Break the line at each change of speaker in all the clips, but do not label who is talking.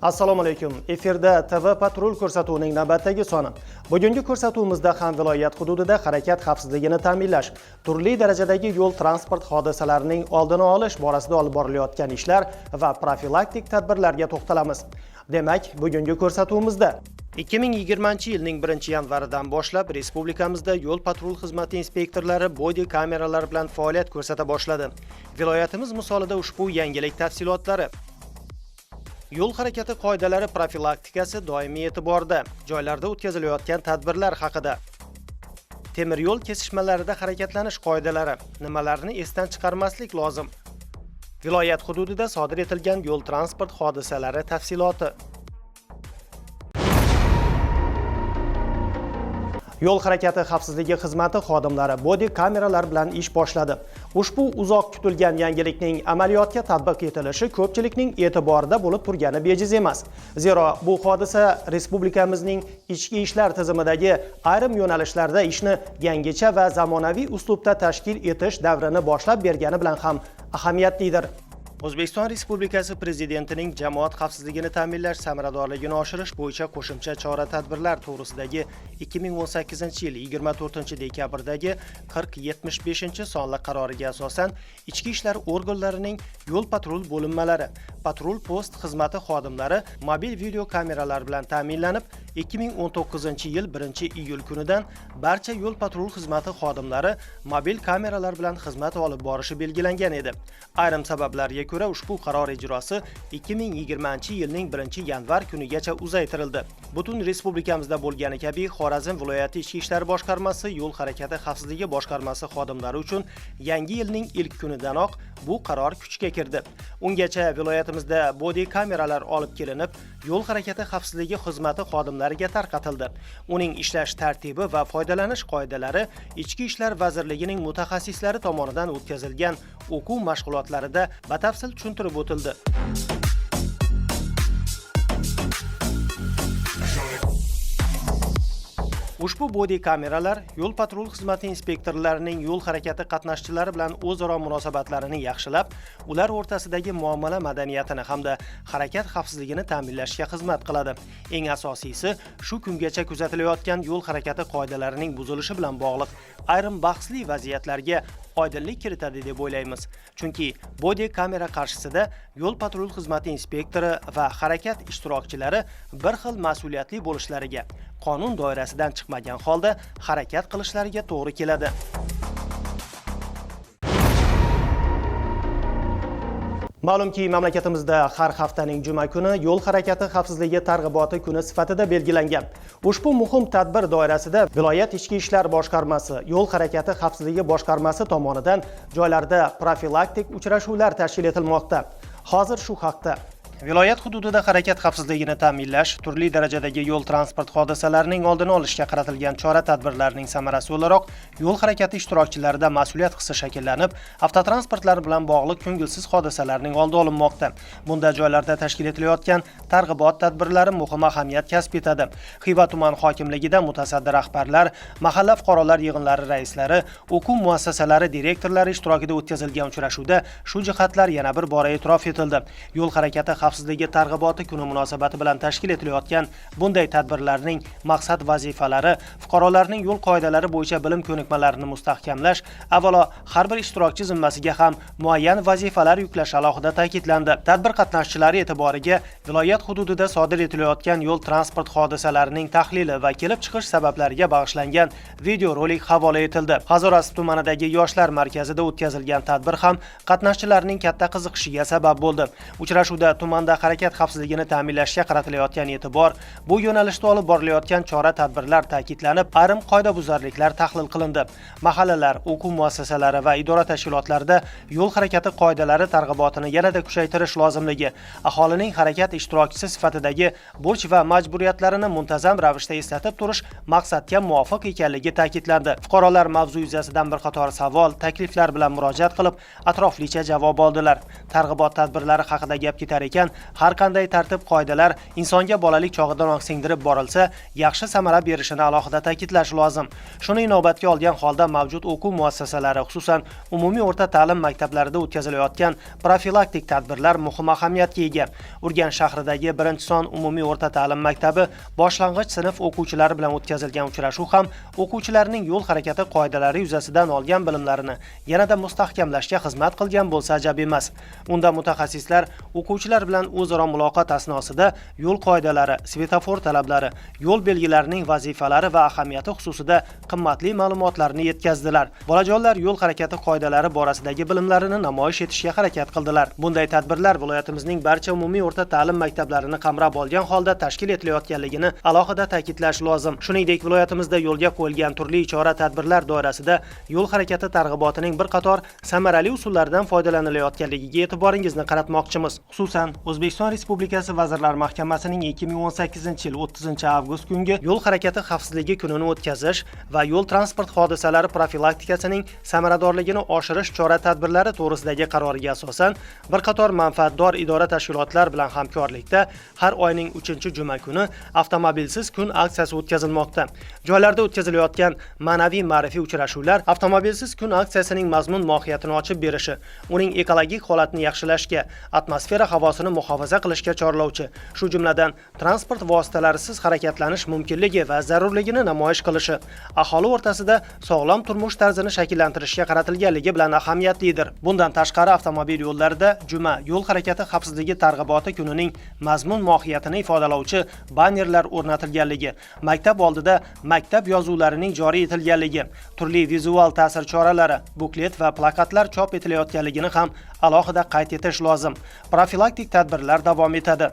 Assalomu alaykum. Efirda TV patrul ko'rsatuvining navbatdagi soni. Bugungi ko'rsatuvimizda ham viloyat hududida harakat xavfsizligini ta'minlash, turli darajadagi yo'l transport hodisalarining oldini olish borasida olib borilayotgan ishlar va profilaktik tadbirlarga to'xtalamiz. Demak, bugungi ko'rsatuvimizda 2020-yilning 1-yanvaridan boshlab respublikamizda yo'l patrul xizmati inspektorlari body kameralar bilan faoliyat ko'rsata boshladi. Viloyatimiz misolida ushbu yangilik tafsilotlari yo'l harakati qoidalari profilaktikasi doimiy e'tiborda. Joylarda o'tkazilayotgan tadbirlar haqida. Temir yo'l kesishmalarida harakatlanish qoidalari. Nimalarni esdan chiqarmaslik lozim? Viloyat hududida sodir etilgan yo'l transport hodisalari tafsiloti. Yo'l harakati xavfsizligi xizmati xodimlari body kameralar bilan ish boshladi. Ushbu uzoq kutilgan yangilikning amaliyotga tatbiq etilishi ko'pchilikning e'tiborida bo'lib turgani bejiz emas. Zero bu hodisa respublikamizning ichki ishlar tizimidagi ayrim yo'nalishlarda ishni yangicha va zamonaviy uslubda tashkil etish davrini boshlab bergani bilan ham ahamiyatlidir. O'zbekiston Respublikasi Prezidentining jamoat xavfsizligini ta'minlash samaradorligini oshirish bo'yicha qo'shimcha chora-tadbirlar to'g'risidagi 2018-yil 24-dekabrdagi 4075-sonli qaroriga asosan ichki ishlar organlarining yo'l patrul bo'linmalari, patrul post xizmati xodimlari mobil video kameralar bilan ta'minlanib, 2019-yil 1-iyul kunidan barcha yo'l patrul xizmati xodimlari mobil kameralar bilan xizmat olib borishi belgilangan edi. Ayrim sabablarga ko'ra ushbu qaror ijrosi 2020-yilning 1-yanvar kunigacha uzaytirildi. Butun respublikamizda bo'lgani kabi Xorazm viloyati ichki ishlar boshqarmasi yo'l harakati xavfsizligi boshqarmasi xodimlari uchun yangi yilning ilk kunidanoq bu qaror kuchga kirdi. Ungacha viloyatimizda body kameralar olib kelinib, yo'l harakati xavfsizligi xizmati xodimlariga tarqatildi. Uning ishlash tartibi va foydalanish qoidalari Ichki ishlar vazirligining mutaxassislari tomonidan o'tkazilgan o'quv mashg'ulotlarida batafsil tushuntirib o'tildi. Ushbu body kameralar yo'l patrul xizmati inspektorlarining yo'l harakati qatnashchilari bilan o'zaro munosabatlarini yaxshilab, ular o'rtasidagi muomala madaniyatini hamda harakat xavfsizligini ta'minlashga xizmat qiladi. Eng asosiysi, shu kungacha kuzatilayotgan yo'l harakati qoidalarining buzilishi bilan bog'liq ayrim bahsli vaziyatlarga oydinlik kiritadi deb o'ylaymiz. Chunki body kamera qarshisida yo'l patrul xizmati inspektori va harakat ishtirokchilari bir xil mas'uliyatli bo'lishlariga, qonun doirasidan chiqmagan holda harakat qilishlariga to'g'ri keladi. Ma'lumki, mamlakatimizda har haftaning juma kuni yo'l harakati xavfsizligi targ'iboti kuni sifatida belgilangan. Ushbu muhim tadbir doirasida viloyat ichki ishlar boshqarmasi, yo'l harakati xavfsizligi boshqarmasi tomonidan joylarda profilaktik uchrashuvlar tashkil etilmoqda. Hozir shu haqda viloyat hududida harakat xavfsizligini ta'minlash, turli darajadagi yo'l transport hodisalarining oldini olishga qaratilgan chora-tadbirlarning samarasi o'laroq yo'l harakati ishtirokchilarida mas'uliyat hissi shakllanib, avtotransportlar bilan bog'liq ko'ngilsiz hodisalarning oldi olinmoqda. Bunda joylarda tashkil etilayotgan targ'ibot tadbirlari muhim ahamiyat kasb etadi. Xiva tuman hokimligida mutasaddi rahbarlar, mahalla fuqarolar yig'inlari raislari, o'quv muassasalari direktorlari ishtirokida o'tkazilgan uchrashuvda shu jihatlar yana bir bora e'tirof etildi. Yo'l harakati xavfsizligi targ'iboti kuni munosabati bilan tashkil etilayotgan bunday tadbirlarning maqsad vazifalari fuqarolarning yo'l qoidalari bo'yicha bilim ko'nikmalarini mustahkamlash, avvalo har bir ishtirokchi zimmasiga ham muayyan vazifalar yuklash alohida ta'kidlandi. Tadbir qatnashchilari e'tiboriga viloyat hududida sodir etilayotgan yo'l transport hodisalarining tahlili va kelib chiqish sabablariga bag'ishlangan videorolik havola etildi. Hazorasp tumanidagi yoshlar markazida o'tkazilgan tadbir ham qatnashchilarning katta qiziqishiga sabab bo'ldi. Uchrashuvda tumanda harakat xavfsizligini ta'minlashga qaratilayotgan e'tibor, bu yo'nalishda olib borilayotgan chora-tadbirlar ta'kidlanib, ayrim qoidabuzarliklar tahlil qilindi. Mahallalar, o'quv muassasalari va idora tashkilotlarida yo'l harakati qoidalari targ'ibotini yanada kuchaytirish lozimligi, aholining harakat ishtirokchisi sifatidagi burch va majburiyatlarini muntazam ravishda eslatib turish maqsadga muvofiq ekanligi ta'kidlandi. Fuqarolar mavzu yuzasidan bir qator savol, takliflar bilan murojaat qilib, atroflicha javob oldilar. Targ'ibot tadbirlari haqida gap ketar ekan, etilayotgan har qanday tartib qoidalar insonga bolalik chog'idan singdirib borilsa, yaxshi samara berishini alohida ta'kidlash lozim. Shuni inobatga olgan holda mavjud o'quv muassasalari, xususan umumiy o'rta ta'lim maktablarida o'tkazilayotgan profilaktik tadbirlar muhim ahamiyatga ega. Urganch shahridagi 1-son umumiy o'rta ta'lim maktabi boshlang'ich sinf o'quvchilari bilan o'tkazilgan uchrashuv ham o'quvchilarning yo'l harakati qoidalari yuzasidan olgan bilimlarini yanada mustahkamlashga xizmat qilgan bo'lsa ajab emas. Unda mutaxassislar o'quvchilar bilan o'zaro muloqot asnosida yo'l qoidalari, svetofor talablari, yo'l belgilarining vazifalari va ahamiyati xususida qimmatli ma'lumotlarni yetkazdilar. Bolajonlar yo'l harakati qoidalari borasidagi bilimlarini namoyish etishga harakat qildilar. Bunday tadbirlar viloyatimizning barcha umumiy o'rta ta'lim maktablarini qamrab olgan holda tashkil etilayotganligini alohida ta'kidlash lozim. Shuningdek, viloyatimizda yo'lga qo'yilgan turli chora-tadbirlar doirasida yo'l harakati targ'ibotining bir qator samarali usullaridan foydalanilayotganligiga e'tiboringizni qaratmoqchimiz. Xususan, O'zbekiston Respublikasi Vazirlar Mahkamasining 2018-yil 30-avgust kungi yo'l harakati xavfsizligi kunini o'tkazish va yo'l transport hodisalari profilaktikasining samaradorligini oshirish chora-tadbirlari to'g'risidagi qaroriga asosan bir qator manfaatdor idora tashkilotlar bilan hamkorlikda har oyning 3-juma kuni avtomobilsiz kun aksiyasi o'tkazilmoqda. Joylarda o'tkazilayotgan ma'naviy ma'rifiy uchrashuvlar avtomobilsiz kun aksiyasining mazmun mohiyatini ochib berishi, uning ekologik holatini yaxshilashga, atmosfera havosini muhofaza qilishga chorlovchi, shu jumladan transport vositalarisiz harakatlanish mumkinligi va zarurligini namoyish qilishi, aholi o'rtasida sog'lom turmush tarzini shakllantirishga qaratilganligi bilan ahamiyatlidir. Bundan tashqari, avtomobil yo'llarida juma yo'l harakati xavfsizligi targ'iboti kunining mazmun mohiyatini ifodalovchi bannerlar o'rnatilganligi, maktab oldida maktab yozuvlarining joriy etilganligi, turli vizual ta'sir choralari, buklet va plakatlar chop etilayotganligini ham alohida qayd etish lozim. Profilaktik tadbirlar davom etadi.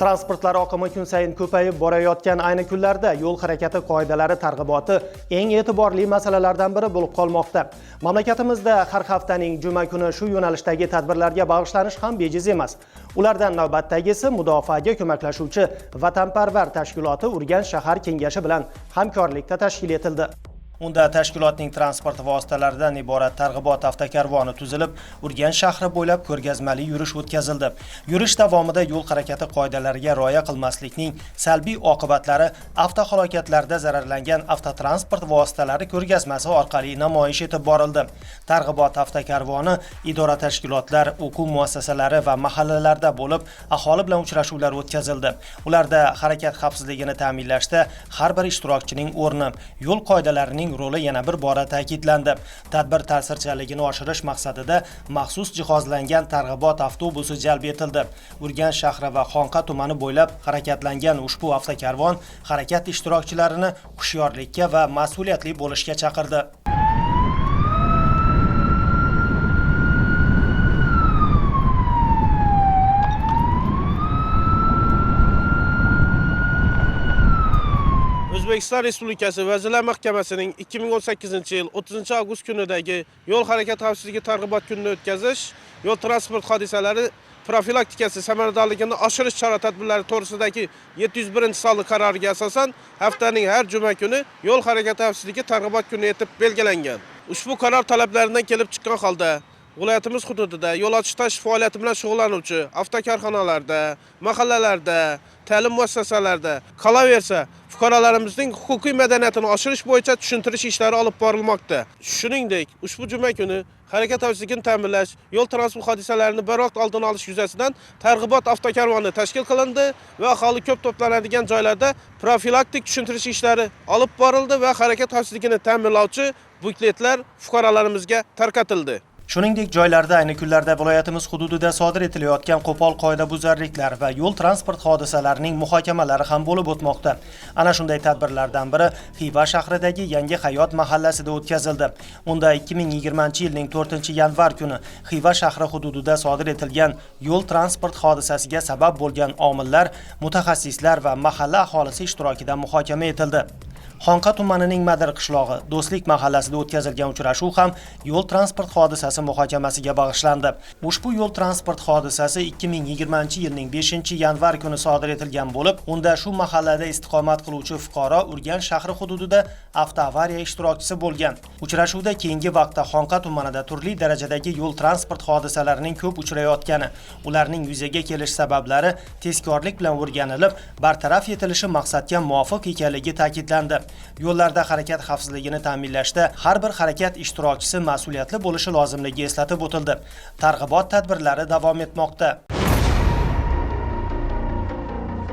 Transportlar oqimi kun sayin ko'payib borayotgan ayni kunlarda yo'l harakati qoidalari targ'iboti eng e'tiborli masalalardan biri bo'lib qolmoqda. Mamlakatimizda har haftaning juma kuni shu yo'nalishdagi tadbirlarga bag'ishlanish ham bejiz emas. Ulardan navbatdagisi mudofaaga ko'maklashuvchi Vatanparvar tashkiloti Urganch shahar kengashi bilan hamkorlikda tashkil etildi. Unda tashkilotning transport vositalaridan iborat targ'ibot avtokarvoni tuzilib, Urganch shahri bo'ylab ko'rgazmali yurish o'tkazildi. Yurish davomida yo'l harakati qoidalariga rioya qilmaslikning salbiy oqibatlari avtohalokatlarda zararlangan avtotransport vositalari ko'rgazmasi orqali namoyish etib borildi. Targ'ibot avtokarvoni idora tashkilotlar, o'quv muassasalari va mahallalarda bo'lib, aholi bilan uchrashuvlar o'tkazildi. Ularda harakat xavfsizligini ta'minlashda har bir ishtirokchining o'rni, yo'l qoidalarining roli yana bir bora ta'kidlandi. Tadbir ta'sirchanligini oshirish maqsadida maxsus jihozlangan targ'ibot avtobusi jalb etildi. Urganch shahri va Xonqa tumani bo'ylab harakatlangan ushbu avtokarvon harakat ishtirokchilarini hushyorlikka va mas'uliyatli bo'lishga chaqirdi.
O'zbekiston Respublikasi Vazirlar Mahkamasining 2018-yil 30-avgust kunidagi yo'l harakati xavfsizligi targ'ibot kunini o'tkazish, yo'l transport hodisalari profilaktikasi samaradorligini oshirish chora-tadbirlari to'g'risidagi 701-sonli qaroriga asosan haftaning har juma kuni yo'l harakati xavfsizligi targ'ibot kuni etib belgilangan. Ushbu qaror talablaridan kelib chiqqan holda viloyatimiz hududida yo'l ochish faoliyati bilan shug'ullanuvchi avtokorxonalarda, mahallalarda, ta'lim muassasalarida qolaversa fuqarolarimizning huquqiy madaniyatini oshirish bo'yicha tushuntirish ishlari olib borilmoqda. Shuningdek, ushbu juma kuni harakat xavfsizligini ta'minlash, yo'l transport hodisalarini bir vaqt oldini olish yuzasidan targ'ibot avtokarvoni tashkil qilindi va aholi ko'p to'planadigan joylarda profilaktik tushuntirish ishlari olib borildi va harakat xavfsizligini ta'minlovchi bukletlar fuqarolarimizga tarqatildi.
Shuningdek, joylarda ayni kunlarda viloyatimiz hududida sodir etilayotgan qo'pol qoidabuzarliklar va yo'l transport hodisalarining muhokamalari ham bo'lib o'tmoqda. Ana shunday tadbirlardan biri Xiva shahridagi Yangi Hayot mahallasida o'tkazildi. Unda 2020-yilning 4-yanvar kuni Xiva shahri hududida sodir etilgan yo'l transport hodisasiga sabab bo'lgan omillar, mutaxassislar va mahalla aholisi ishtirokida muhokama etildi. Xonqa tumanining Madir qishlog'i Do'stlik mahallasida o'tkazilgan uchrashuv ham yo'l transport hodisasi muhokamasiga bag'ishlandi. Ushbu yo'l transport hodisasi 2020-yilning 5-yanvar kuni sodir etilgan bo'lib, unda shu mahallada istiqomat qiluvchi fuqaro Urganch shahri hududida avtoavariya ishtirokchisi bo'lgan. Uchrashuvda keyingi vaqtda Xonqa tumanida turli darajadagi yo'l transport hodisalarining ko'p uchrayotgani, ularning yuzaga kelish sabablari tezkorlik bilan o'rganilib, bartaraf etilishi maqsadga muvofiq ekanligi ta'kidlandi. Yo'llarda harakat xavfsizligini ta'minlashda har bir harakat ishtirokchisi mas'uliyatli bo'lishi lozimligi eslatib o'tildi. Targ'ibot tadbirlari davom etmoqda.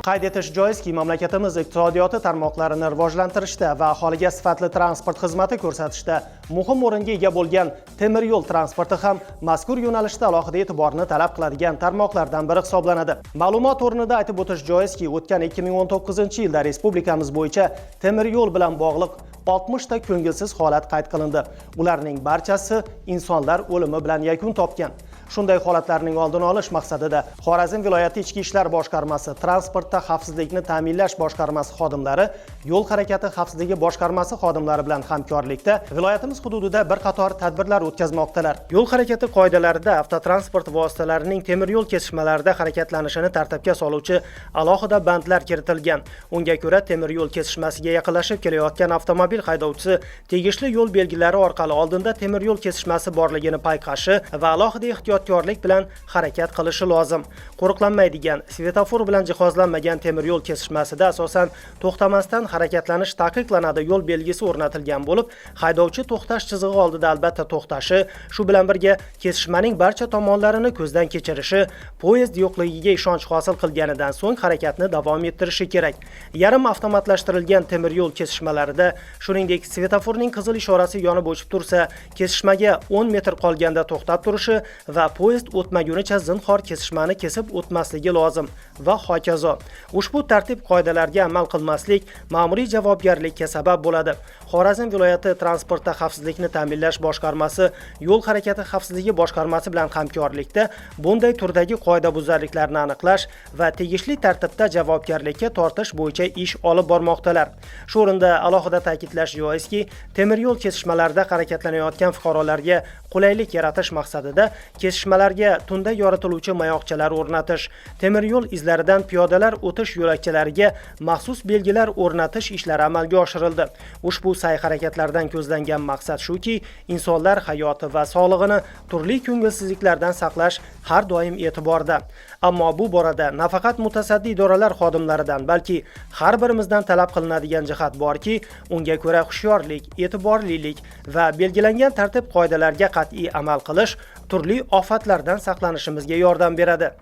Qayd etish joizki, mamlakatimiz iqtisodiyoti tarmoqlarini rivojlantirishda va aholiga sifatli transport xizmati ko'rsatishda muhim o'ringa ega bo'lgan temir yo'l transporti ham mazkur yo'nalishda alohida e'tiborni talab qiladigan tarmoqlardan biri hisoblanadi. Ma'lumot o'rnida aytib o'tish joizki, o'tgan 2019-yilda respublikamiz bo'yicha temir yo'l bilan bog'liq 60 ta ko'ngilsiz holat qayd qilindi. Ularning barchasi insonlar o'limi bilan yakun topgan. Shunday holatlarning oldini olish maqsadida Xorazm viloyati Ichki ishlar boshqarmasi, transportda xavfsizlikni ta'minlash boshqarmasi xodimlari, yo'l harakati xavfsizligi boshqarmasi xodimlari bilan hamkorlikda viloyatimiz hududida bir qator tadbirlar o'tkazmoqdalar. Yo'l harakati qoidalarida avtotransport vositalarining temir yo'l kesishmalarida harakatlanishini tartibga soluvchi alohida bandlar kiritilgan. Unga ko'ra, temir yo'l kesishmasiga yaqinlashib kelayotgan avtomobil haydovchisi tegishli yo'l belgilari orqali oldinda temir yo'l kesishmasi borligini payqashi va alohida ehtiyotkorlik bilan harakat qilishi lozim. Qo'riqlanmaydigan, svetofor bilan jihozlanmagan temir yo'l kesishmasida asosan to'xtamasdan harakatlanish taqiqlanadi yo'l belgisi o'rnatilgan bo'lib, haydovchi to'xtash chizig'i oldida albatta to'xtashi, shu bilan birga kesishmaning barcha tomonlarini ko'zdan kechirishi, poyezd yo'qligiga ishonch hosil qilganidan so'ng harakatni davom ettirishi kerak. Yarim avtomatlashtirilgan temir yo'l kesishmalarida, shuningdek, svetoforning qizil ishorasi yonib o'chib tursa, kesishmaga 10 metr qolganda to'xtab turishi va poyezd o'tmagunicha zinhor kesishmani kesib o'tmasligi lozim va hokazo. Ushbu tartib qoidalariga amal qilmaslik ma'muriy javobgarlikka sabab bo'ladi. Xorazm viloyati transportda xavfsizlikni ta'minlash boshqarmasi, yo'l harakati xavfsizligi boshqarmasi bilan hamkorlikda bunday turdagi qoidabuzarliklarni aniqlash va tegishli tartibda javobgarlikka tortish bo'yicha ish olib bormoqdalar. Shu o'rinda alohida ta'kidlash joizki, temir yo'l kesishmalarida harakatlanayotgan fuqarolarga qulaylik yaratish maqsadida kesishmalarga tunda yoritiluvchi mayoqchalar o'rnatish, temir yo'l izlaridan piyodalar o'tish yo'lakchalariga maxsus belgilar o'rnatish ishlari amalga oshirildi. Ushbu sa'y-harakatlardan ko'zlangan maqsad shuki, insonlar hayoti va sog'lig'ini turli ko'ngilsizliklardan saqlash har doim e'tiborda. Ammo bu borada nafaqat mutasaddi idoralar xodimlaridan, balki har birimizdan talab qilinadigan jihat borki, unga ko'ra hushyorlik, e'tiborlilik va belgilangan tartib qoidalariga qat'iy amal qilish turli ofatlardan saqlanishimizga yordam beradi.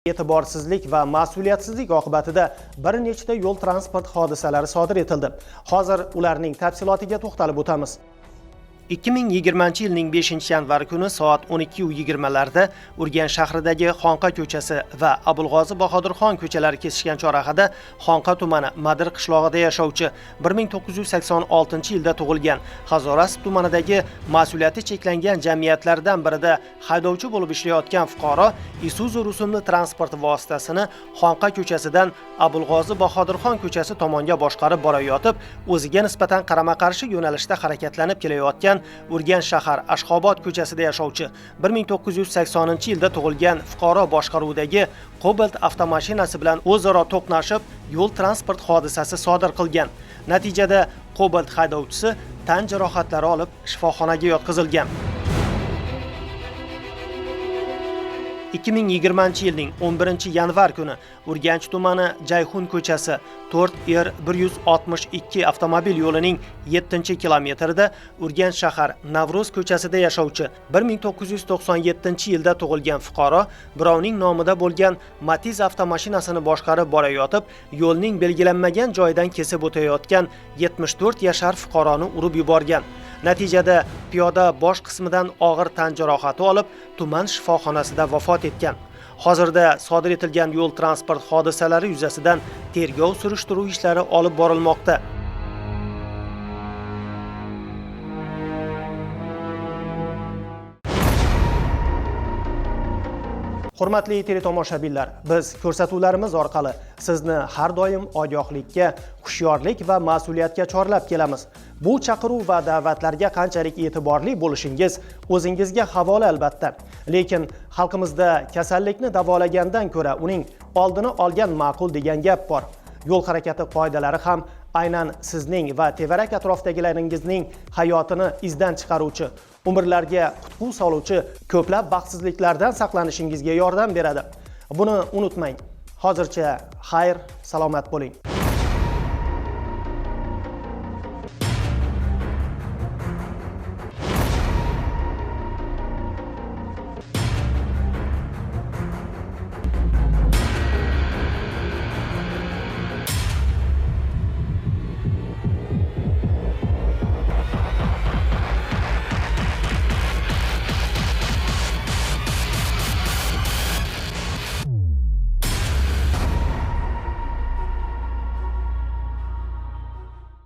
E'tiborsizlik va mas'uliyatsizlik oqibatida bir nechta yo'l transport hodisalari sodir etildi. Hozir ularning tafsilotiga to'xtalib o'tamiz. 2020 yilning 5-yanvar kuni soat 12:20 larda Urganch shahridagi Xonqa ko'chasi va Abulg'ozi Bahodirxon ko'chalari kesishgan chorrahada Xonqa tumani Madir qishlog'ida yashovchi 1986-yilda tug'ilgan Hazorasp tumanidagi mas'uliyati cheklangan jamiyatlardan birida haydovchi bo'lib ishlayotgan fuqaro Isuzu rusumli transport vositasini Xonqa ko'chasidan Abulg'ozi Bahodirxon ko'chasi tomonga boshqarib borayotib, o'ziga nisbatan qarama-qarshi yo'nalishda harakatlanib kelayotgan Urganch shahar Ashxobod ko'chasida yashovchi 1980-yilda tug'ilgan fuqaro boshqaruvidagi Cobalt avtomashinasi bilan o'zaro to'qnashib, yo'l transport hodisasi sodir qilgan. Natijada Cobalt haydovchisi tan jarohatlari olib shifoxonaga yotqizilgan. 2020-yilning 11-yanvar kuni Urganch tumani Jayxun ko'chasi 4R162 avtomobil yo'lining 7-kilometrida Urganch shahar Navruz ko'chasida yashovchi 1997-yilda tug'ilgan fuqaro birovning nomida bo'lgan Matiz avtomashinasini boshqarib borayotib, yo'lning belgilanmagan joyidan kesib o'tayotgan 74 yashar fuqaroni urib yuborgan. Natijada piyoda bosh qismidan og'ir tan jarohati olib, tuman shifoxonasida vafot etgan. Hozirda sodir etilgan yo'l transport hodisalari yuzasidan tergov surishtiruv ishlari olib borilmoqda. Hurmatli teletomoshabinlar, biz ko'rsatuvlarimiz orqali sizni har doim ogohlikka, hushyorlik va mas'uliyatga chorlab kelamiz. Bu chaqiruv va da'vatlarga qanchalik e'tiborli bo'lishingiz o'zingizga havola albatta. Lekin xalqimizda kasallikni davolagandan ko'ra uning oldini olgan ma'qul degan gap bor. Yo'l harakati qoidalari ham aynan sizning va tevarak atrofdagilaringizning hayotini izdan chiqaruvchi, umrlarga qutqu soluvchi ko'plab baxtsizliklardan saqlanishingizga yordam beradi. Buni unutmang. Hozircha xayr, salomat bo'ling.